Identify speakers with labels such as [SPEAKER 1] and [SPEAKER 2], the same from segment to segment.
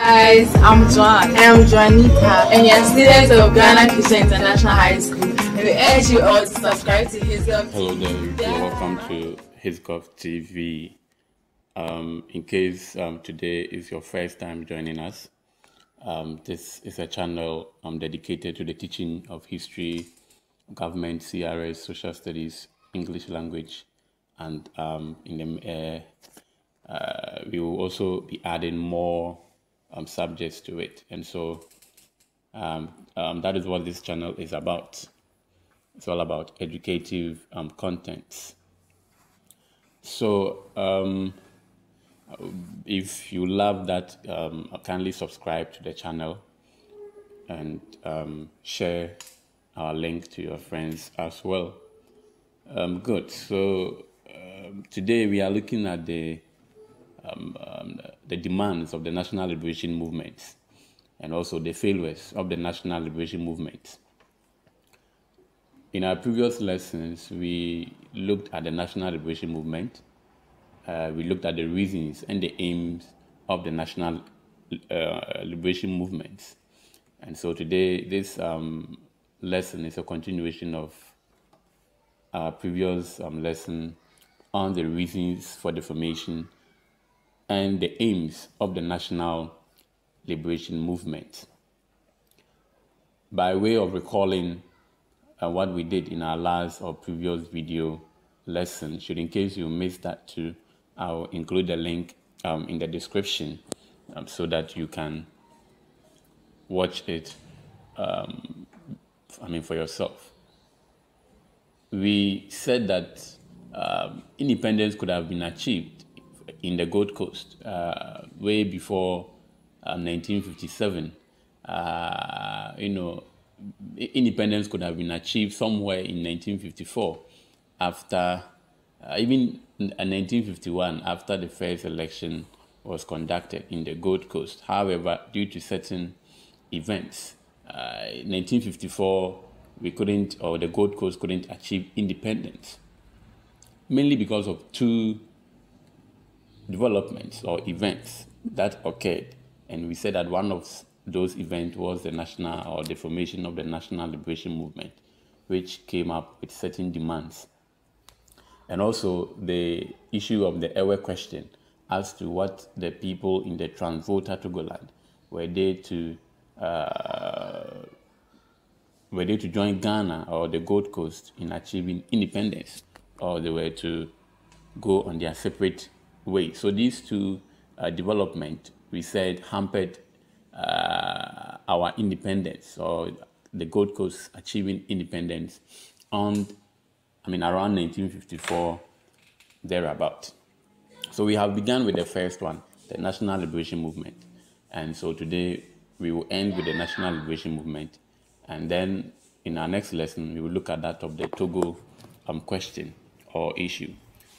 [SPEAKER 1] Guys, I'm Joan. I'm Joanita. And you're students of Ghana Christian International High School. And we urge you all to subscribe to HisGov TV.
[SPEAKER 2] Hello there, you're welcome to HisGov TV. In case today is your first time joining us, this is a channel dedicated to the teaching of history, government, CRS, social studies, English language, and we will also be adding more subjects to it. And so that is what this channel is about. It's all about educative contents. So if you love that, kindly subscribe to the channel and share our link to your friends as well. Good. So today we are looking at the demands of the national liberation movement and also the failures of the national liberation movement. In our previous lessons, we looked at the national liberation movement. We looked at the reasons and the aims of the national liberation movement. And so today, this lesson is a continuation of our previous lesson on the reasons for the formation and the aims of the national liberation movement. By way of recalling what we did in our last or previous video lesson, in case you missed that too, I'll include the link in the description so that you can watch it for yourself. We said that independence could have been achieved in the Gold Coast way before 1957. Independence could have been achieved somewhere in 1954 after even 1951 after the first election was conducted in the Gold Coast. However, due to certain events, 1954 the Gold Coast couldn't achieve independence, mainly because of two developments or events that occurred. And we said that one of those events was the formation of the National Liberation Movement, which came up with certain demands. And also the issue of the Ewe question as to what the people in the Transvolta Togoland were they to join Ghana or the Gold Coast in achieving independence, or they were to go on their separate way. So these two developments, we said, hampered our independence, or the Gold Coast achieving independence around 1954, thereabout. So we have begun with the first one, the National Liberation Movement. And so today we will end with the National Liberation Movement. And then in our next lesson, we will look at that of the Togo question or issue.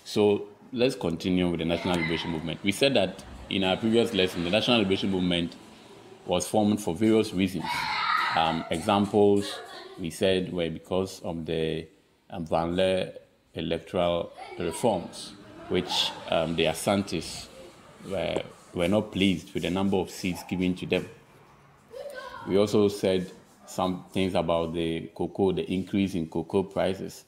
[SPEAKER 2] So let's continue with the National Liberation Movement. We said that in our previous lesson, the National Liberation Movement was formed for various reasons. Examples, we said, were because of the Van Leer electoral reforms, which the Asantes were not pleased with the number of seats given to them. We also said some things about the increase in cocoa prices,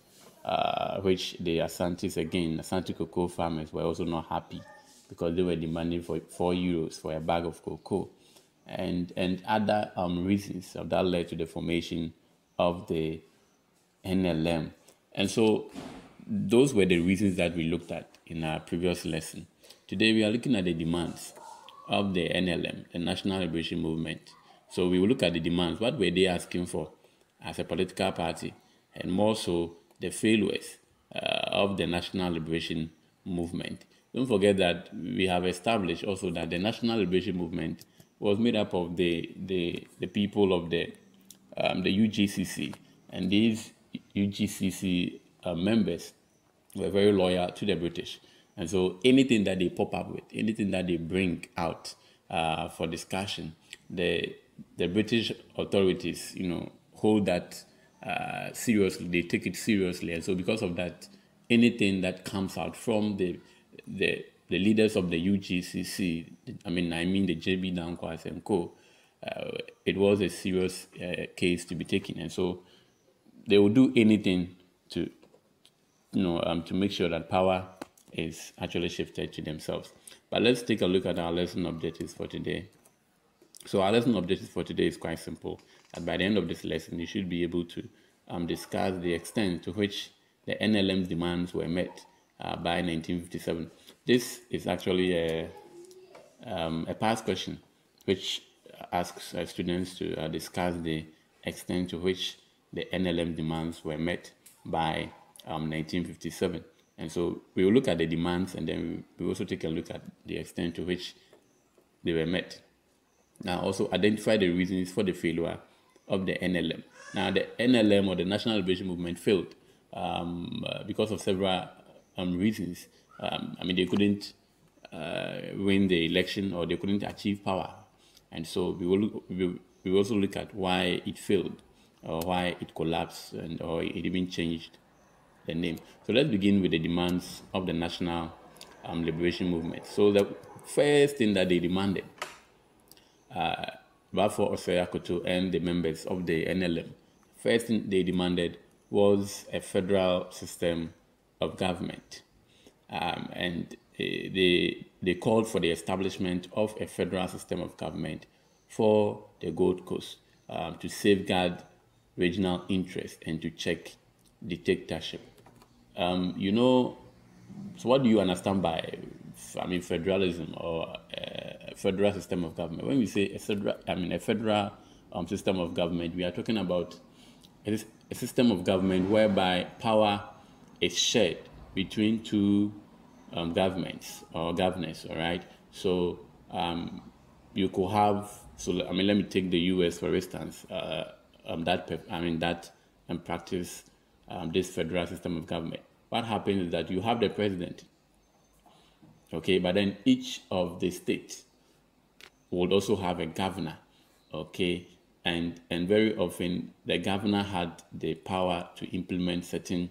[SPEAKER 2] which the Asante cocoa farmers were also not happy because they were demanding for €4 for a bag of cocoa, and other reasons that led to the formation of the NLM. And so those were the reasons that we looked at in our previous lesson. Today we are looking at the demands of the NLM, the National Liberation Movement. So we will look at the demands. What were they asking for as a political party? And more so, the failures of the National Liberation Movement. Don't forget that we have established also that the National Liberation Movement was made up of the people of the UGCC. And these UGCC members were very loyal to the British. And so anything that they pop up with, anything that they bring out for discussion, the British authorities, hold that seriously. They take it seriously. And so because of that, anything that comes out from the the leaders of the UGCC, I mean the JB Dankwas and co, it was a serious case to be taken, and so they will do anything to, to make sure that power is actually shifted to themselves. But let's take a look at our lesson objectives for today. So our lesson objectives for today is quite simple. That by the end of this lesson, you should be able to discuss the extent to which the NLM demands were met by 1957. This is actually a past question which asks students to discuss the extent to which the NLM demands were met by 1957. And so we will look at the demands, and then we will also take a look at the extent to which they were met. Now, also identify the reasons for the failure of the NLM. Now, the NLM, or the National Liberation Movement, failed because of several reasons. They couldn't win the election, or they couldn't achieve power. And so we will also look at why it failed, or why it collapsed, or it even changed the name. So let's begin with the demands of the National Liberation Movement. So the first thing that they demanded, Bafo Oseyakoto and the members of the NLM, first thing they demanded was a federal system of government. And they called for the establishment of a federal system of government for the Gold Coast to safeguard regional interests and to check dictatorship. So what do you understand by, federalism, or a federal system of government? When we say a federal system of government, we are talking about a system of government whereby power is shared between two governments or governors. All right. So you could have. So let me take the U.S. for instance. Practice this federal system of government. What happens is that you have the president, okay, but then each of the states would also have a governor, okay, and very often the governor had the power to implement certain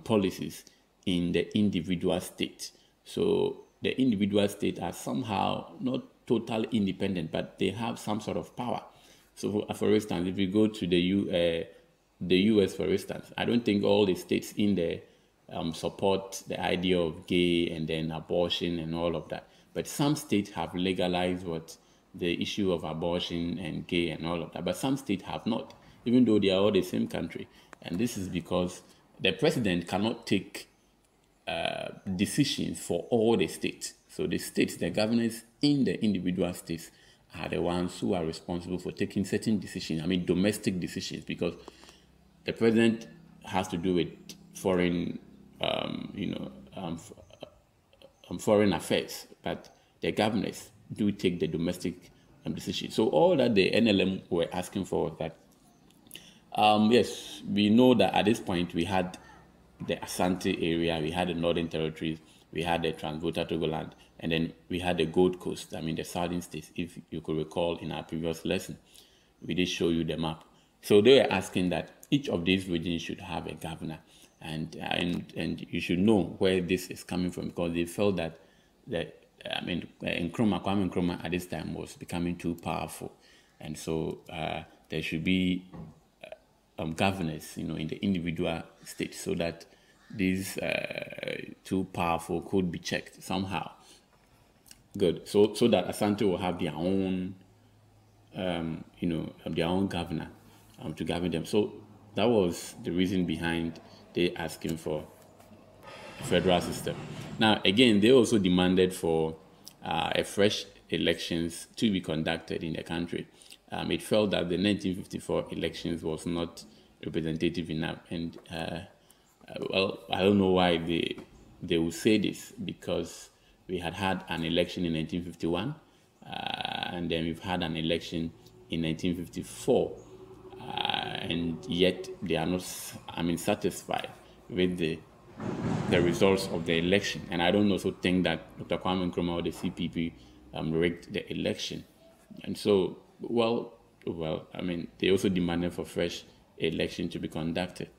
[SPEAKER 2] policies in the individual state. So the individual states are somehow not totally independent, but they have some sort of power. So, for instance, if you go to the U.S., for instance, I don't think all the states in there support the idea of gay and then abortion and all of that. But some states have legalized the issue of abortion and gay and all of that. But some states have not, even though they are all the same country. And this is because the president cannot take decisions for all the states. So the states, the governors in the individual states, are the ones who are responsible for taking certain decisions. Domestic decisions, because the president has to do with foreign, foreign affairs, but the governors do take the domestic decisions. So all that the NLM were asking for was that, yes, we know that at this point we had the Asante area, we had the Northern Territories, we had the Transvolta Togoland, and then we had the Gold Coast, the southern states. If you could recall in our previous lesson, we did show you the map. So they were asking that each of these regions should have a governor, and you should know where this is coming from, because they felt that Kwame Nkrumah at this time was becoming too powerful, and so there should be governors, in the individual states, so that these too powerful could be checked somehow. Good. So that Asante will have their own, their own governor to govern them. So that was the reason behind they asking for a federal system. Now, again, they also demanded for a fresh elections to be conducted in the country. It felt that the 1954 elections was not representative enough, and I don't know why they will say this, because we had an election in 1951, and then we've had an election in 1954, and yet they are not, satisfied with the results of the election. And I don't also think that Dr. Kwame Nkrumah or the CPP rigged the election. And so, they also demanded for fresh election to be conducted.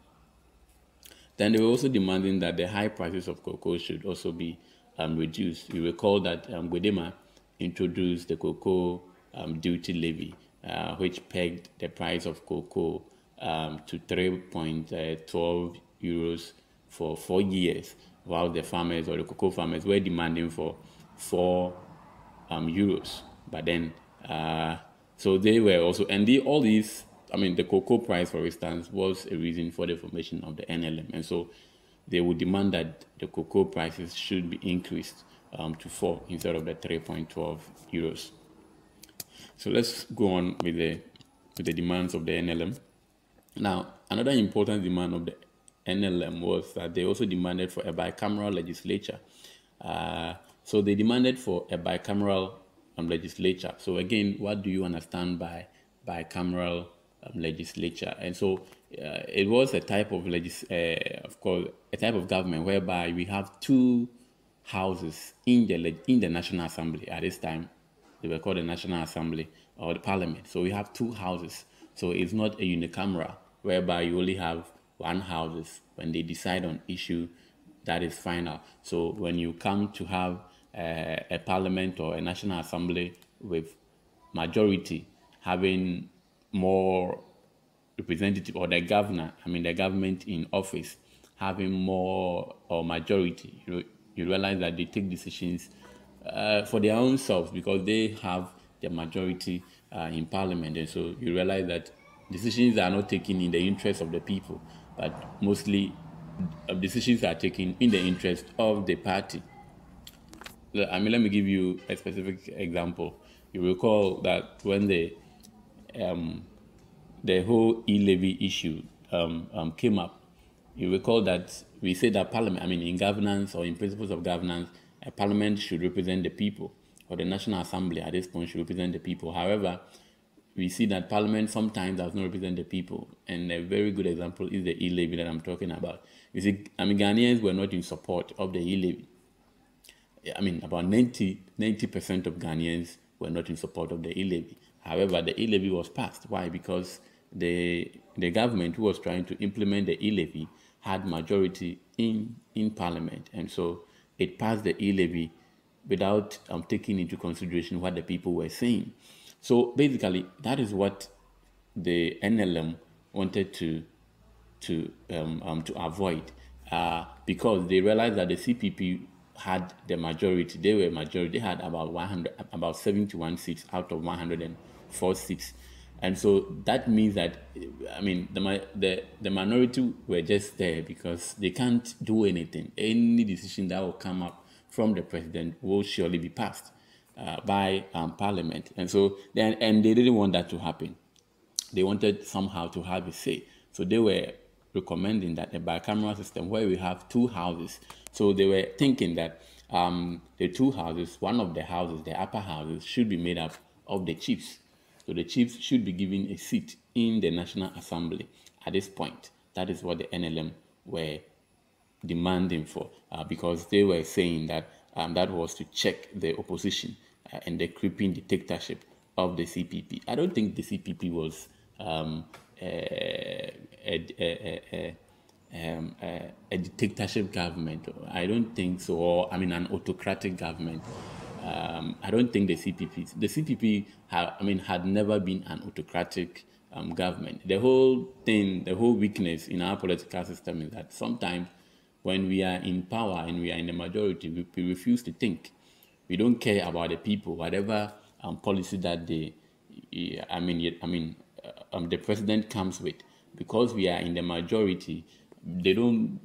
[SPEAKER 2] Then they were also demanding that the high prices of cocoa should also be reduced. You recall that Gwedema introduced the cocoa duty levy, which pegged the price of cocoa to 3.12 euros for 4 years, while the farmers or the cocoa farmers were demanding for 4 euros. But then, so they were also, and all these, I mean, the cocoa price, for instance, was a reason for the formation of the NLM. And so they would demand that the cocoa prices should be increased to 4 instead of the 3.12 euros. So let's go on with the demands of the NLM. Now, another important demand of the NLM was that they also demanded for a bicameral legislature. So they demanded for a bicameral legislature. So again, what do you understand by bicameral legislature? And so it was a type of of course, a type of government whereby we have two houses in the National Assembly. At this time, they were called the National Assembly or the Parliament. So we have two houses. So it's not a unicameral whereby you only have one house when they decide on issue that is final. So when you come to have a parliament or a National Assembly with majority having more representative, or the governor, I mean the government in office having more or majority, you realize that they take decisions for their own selves because they have the majority in parliament. And so you realize that decisions are not taken in the interest of the people, but mostly decisions are taken in the interest of the party. I mean, let me give you a specific example. You recall that when the whole e-levy issue came up, you recall that we said that parliament, I mean, in governance or in principles of governance, a parliament should represent the people, or the National Assembly at this point should represent the people. However, we see that parliament sometimes does not represent the people. And a very good example is the e-levy that I'm talking about. You see, I mean, Ghanaians were not in support of the e-levy. I mean, about 90% of Ghanaians were not in support of the e-levy. However, the e-levy was passed. Why? Because the government who was trying to implement the e-levy had majority in parliament. And so it passed the e-levy without taking into consideration what the people were saying. So basically, that is what the NLM wanted to avoid, because they realized that the CPP had the majority. They were majority. They had about 71 seats out of 104 seats, and so that means that, I mean, the minority were just there because they can't do anything. Any decision that will come up from the president will surely be passed by Parliament. And so they didn't want that to happen. They wanted somehow to have a say. So they were recommending that a bicameral system where we have two houses. So they were thinking that the two houses, one of the houses, the upper houses, should be made up of the chiefs. So the chiefs should be given a seat in the National Assembly at this point. That is what the NLM were demanding for, because they were saying that that was to check the opposition and the creeping dictatorship of the CPP. I don't think the CPP was a dictatorship government. I don't think so. Or, I mean, an autocratic government. I don't think the CPP had never been an autocratic government. The whole thing, the whole weakness in our political system is that sometimes when we are in power and we are in the majority, we refuse to think. We don't care about the people, whatever policy that the president comes with. Because we are in the majority, they don't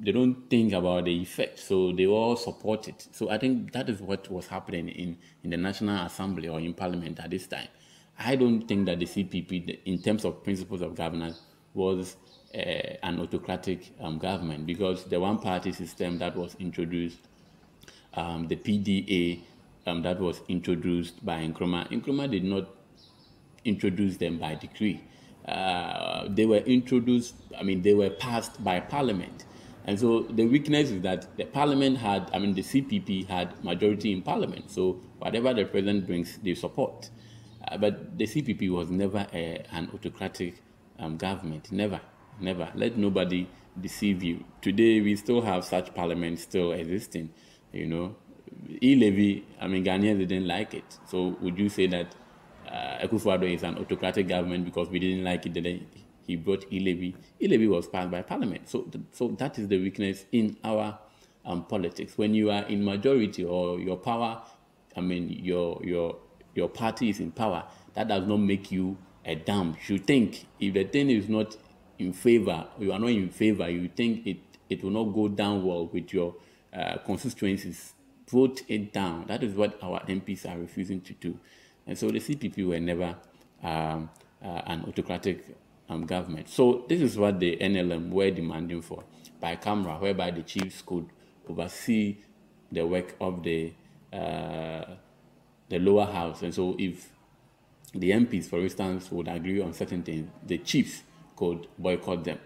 [SPEAKER 2] think about the effect, so they all support it. So I think that is what was happening in the National Assembly or in Parliament at this time. I don't think that the CPP, in terms of principles of governance, was an autocratic government, because the one-party system that was introduced, the PDA that was introduced by Nkrumah did not introduce them by decree. They were introduced, they were passed by Parliament. And so the weakness is that the Parliament the CPP had majority in Parliament. So whatever the president brings, they support. But the CPP was never an autocratic government. Never. Let nobody deceive you. Today, we still have such parliaments still existing, you know. E-levy, I mean, Ghanaians didn't like it. So would you say that Akufo-Addo is an autocratic government because we didn't like it, then he brought e-levy? E-levy was passed by parliament. So that is the weakness in our politics. When you are in majority or your power, I mean, your party is in power, that does not make you a dumb. You think if the thing is not in favor, you are not in favor, you think it will not go down well with your constituencies, vote it down. That is what our MPs are refusing to do. And so the CPP were never an autocratic government. So this is what the NLM were demanding for, bicameral, whereby the chiefs could oversee the work of the lower house. And so if the MPs, for instance, would agree on certain things, the chiefs could boycott them.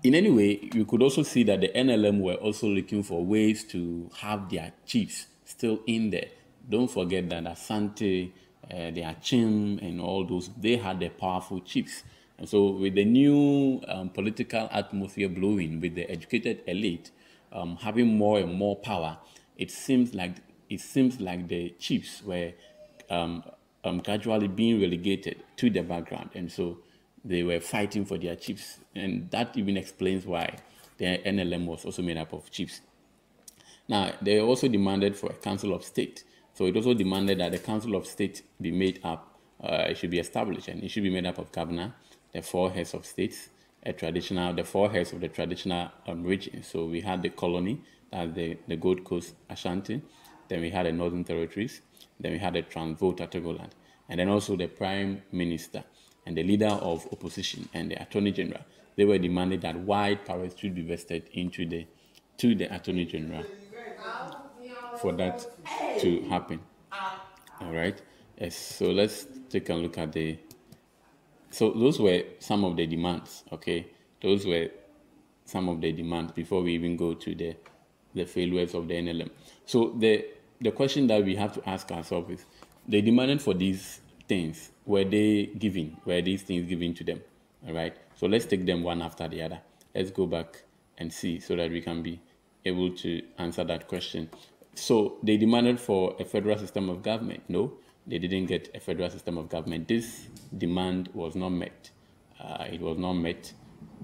[SPEAKER 2] In any way, you could also see that the NLM were also looking for ways to have their chiefs still in there. Don't forget that Asante, the Achim, and all those, they had the powerful chiefs. And so with the new political atmosphere blowing, with the educated elite having more and more power, it seems like the chiefs were gradually being relegated to the background. And so they were fighting for their chiefs. And that even explains why the NLM was also made up of chiefs. Now, they also demanded for a council of state. So it also demanded that the council of state be made up, it should be established, and it should be made up of governor, the four heads of states, the four heads of the traditional regions. So we had the colony, the Gold Coast, Ashanti, then we had the Northern Territories, then we had the Transvolta, Togoland, and then also the Prime Minister and the leader of opposition and the Attorney General. They were demanding that wide powers should be vested to the Attorney General for that to happen. All right. Yes. So let's take a look at so those were some of the demands. Okay. Those were some of the demands before we even go to the failures of the NLM. So the question that we have to ask ourselves is, they demanded for these things. Were these things given to them? All right. So let's take them one after the other. Let's go back and see so that we can be able to answer that question. So they demanded for a federal system of government. No, they didn't get a federal system of government. This demand was not met. It was not met.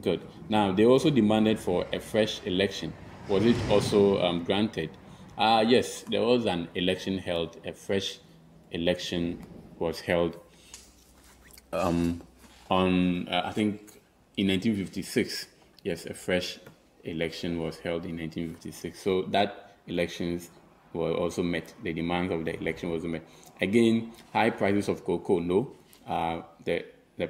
[SPEAKER 2] Good. Now, they also demanded for a fresh election. Was it also granted? Yes, there was an election held. A fresh election was held on, I think, in 1956. Yes, a fresh election was held in 1956. So that elections were also met. The demands of the election was met. Again, high prices of cocoa. No, the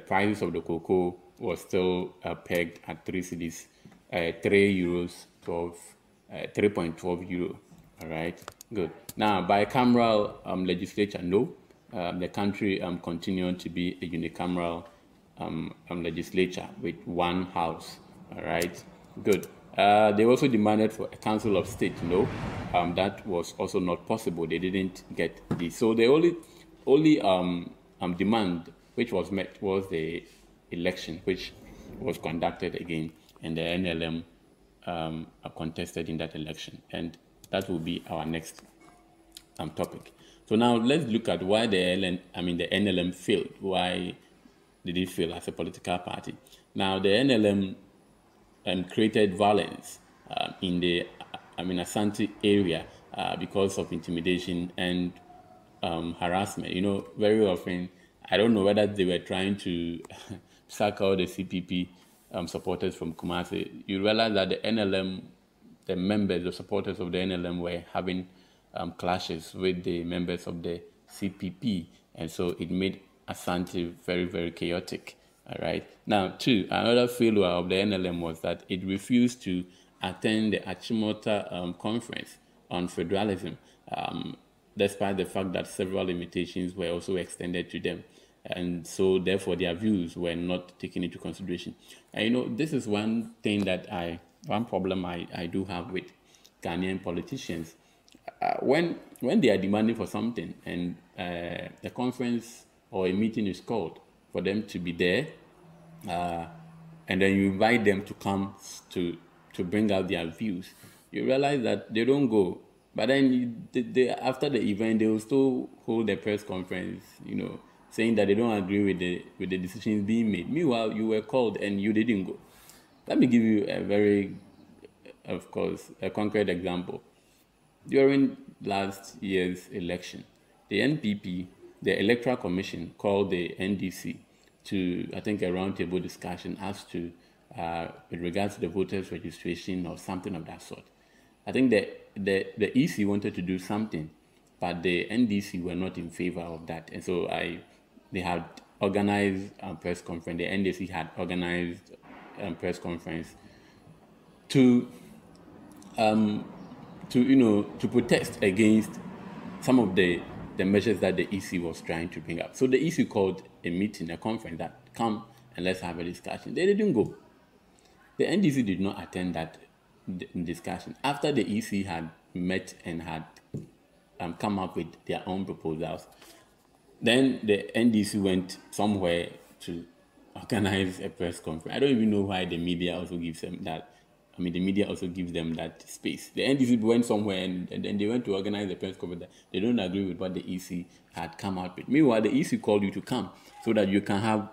[SPEAKER 2] prices of the cocoa was still pegged at 3 cedis, 3.12 euro. All right, good. Now, bicameral legislature. No, the country continued to be a unicameral legislature with one house. All right, good. They also demanded for a council of state. No, that was also not possible. They didn't get this. So the only demand which was met was the election, which was conducted again, and the NLM contested in that election, and that will be our next topic. So now let's look at why the NLM failed. Why did it fail as a political party? Now the NLM created violence in the Asante area because of intimidation and harassment. You know, very often, I don't know whether they were trying to sack out the CPP supporters from Kumasi. You realize that the NLM, the members, the supporters of the NLM were having clashes with the members of the CPP, and so it made Asante very, very chaotic. All right. Now, two, another failure of the NLM was that it refused to attend the Achimota conference on federalism, despite the fact that several limitations were also extended to them. And so, therefore, their views were not taken into consideration. And, you know, this is one problem I do have with Ghanaian politicians. When they are demanding for something and a conference or a meeting is called for them to be there, and then you invite them to come to bring out their views, you realize that they don't go. But then after the event, they will still hold a press conference, saying that they don't agree with the decisions being made. Meanwhile, you were called and you didn't go. Let me give you a concrete example. During last year's election, the NPP, the Electoral Commission, called the NDC to, I think, a roundtable discussion as to, with regards to the voters' registration or something of that sort. I think the EC wanted to do something, but the NDC were not in favor of that. And so they had organized a press conference, the NDC had organized a press conference to protest against some of the measures that the EC was trying to bring up. So the EC called a meeting, a conference, that come and let's have a discussion. They didn't go. The NDC did not attend that discussion. After the EC had met and had come up with their own proposals, then the NDC went somewhere to organize a press conference. I don't even know why the media also gives them that. I mean, the media also gives them that space. The NDC went somewhere and then they went to organize a press conference that they don't agree with what the EC had come out with. Meanwhile, the EC called you to come so that you can have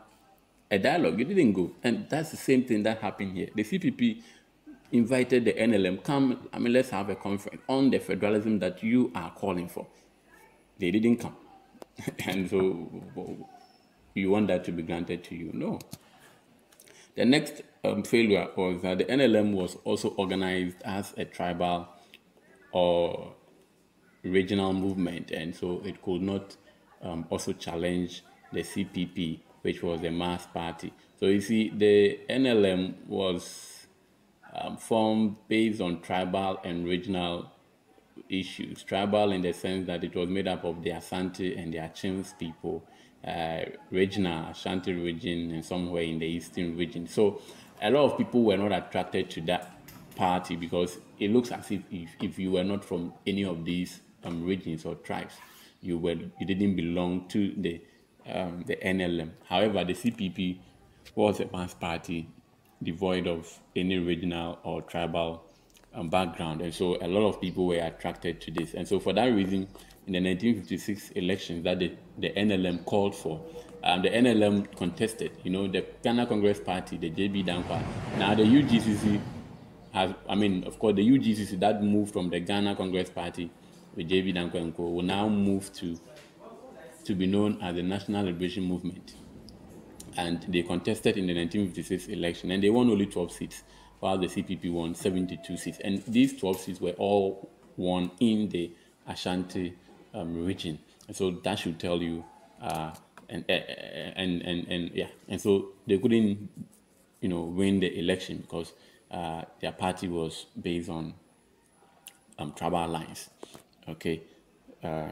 [SPEAKER 2] a dialogue. You didn't go. And that's the same thing that happened here. The CPP invited the NLM, come, let's have a conference on the federalism that you are calling for. They didn't come. And so you want that to be granted to you? No. The next failure was that the NLM was also organized as a tribal or regional movement, and so it could not also challenge the CPP, which was a mass party. So you see, the NLM was formed based on tribal and regional issues. Tribal in the sense that it was made up of the Asante and the Achims people, regional, Ashanti region, and somewhere in the eastern region. So a lot of people were not attracted to that party because it looks as if you were not from any of these regions or tribes, you didn't belong to the NLM. However, the CPP was a mass party devoid of any regional or tribal background, and so a lot of people were attracted to this. And so for that reason, in the 1956 elections that the NLM called for, the NLM contested. The Ghana Congress Party, the JB Dankwa. Now the UGCC has, of course, the UGCC that moved from the Ghana Congress Party with JB Dankwa and Co. will now move to be known as the National Liberation Movement. And they contested in the 1956 election, and they won only 12 seats, while the CPP won 72 seats. And these 12 seats were all won in the Ashanti region. And so that should tell you, and so they couldn't, win the election because their party was based on tribal lines. Okay,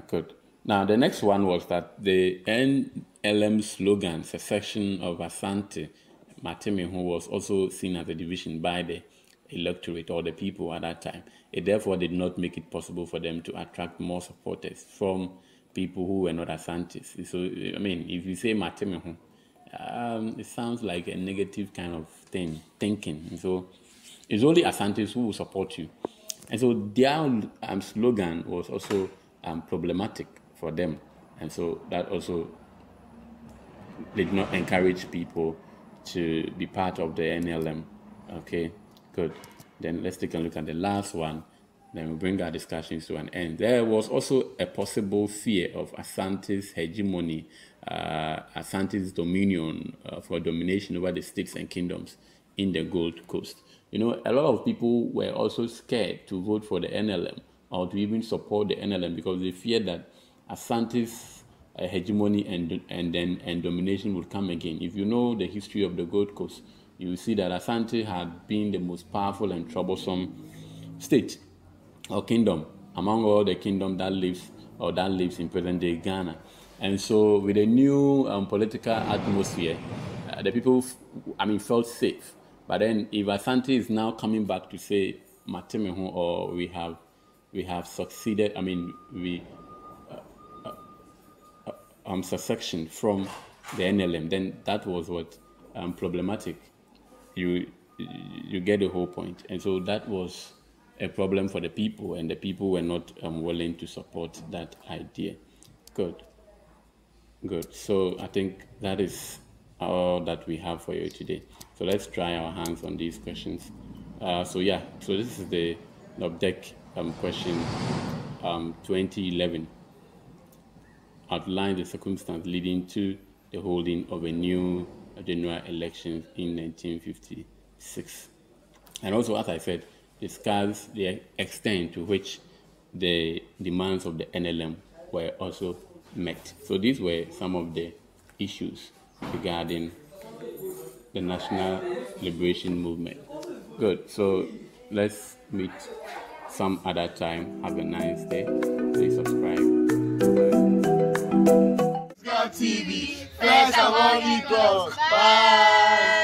[SPEAKER 2] good. Now the next one was that the NLM slogan, secession of Asante Matemihu, was also seen as a division by the electorate or the people at that time. It therefore did not make it possible for them to attract more supporters from people who were not Asantes. So, if you say Matemihu, it sounds like a negative kind of thinking. And so it's only Asantes who will support you. And so their slogan was also problematic for them. And so that also did not encourage people to be part of the NLM. Okay, good. Then let's take a look at the last one. Then we'll bring our discussions to an end. There was also a possible fear of Asante's hegemony, Asante's dominion for domination over the states and kingdoms in the Gold Coast. A lot of people were also scared to vote for the NLM or to even support the NLM because they feared that Asante's hegemony and domination would come again. If you know the history of the Gold Coast, you will see that Asante had been the most powerful and troublesome state or kingdom among all the kingdom that lives in present-day Ghana. And so with a new political atmosphere, the people, felt safe. But then if Asante is now coming back to say, Matemehu, or we have succeeded, secession from the NLM, then that was what problematic you get the whole point. And so that was a problem for the people, and the people were not willing to support that idea. Good. So I think that is all that we have for you today. So let's try our hands on these questions. So this is the object question 2011. Outline the circumstance leading to the holding of a new general election in 1956. And also, as I said, discuss the extent to which the demands of the NLM were also met. So these were some of the issues regarding the National Liberation Movement. Good. So let's meet some other time. Have a nice day. Please subscribe.
[SPEAKER 3] TV, first among equals. Bye.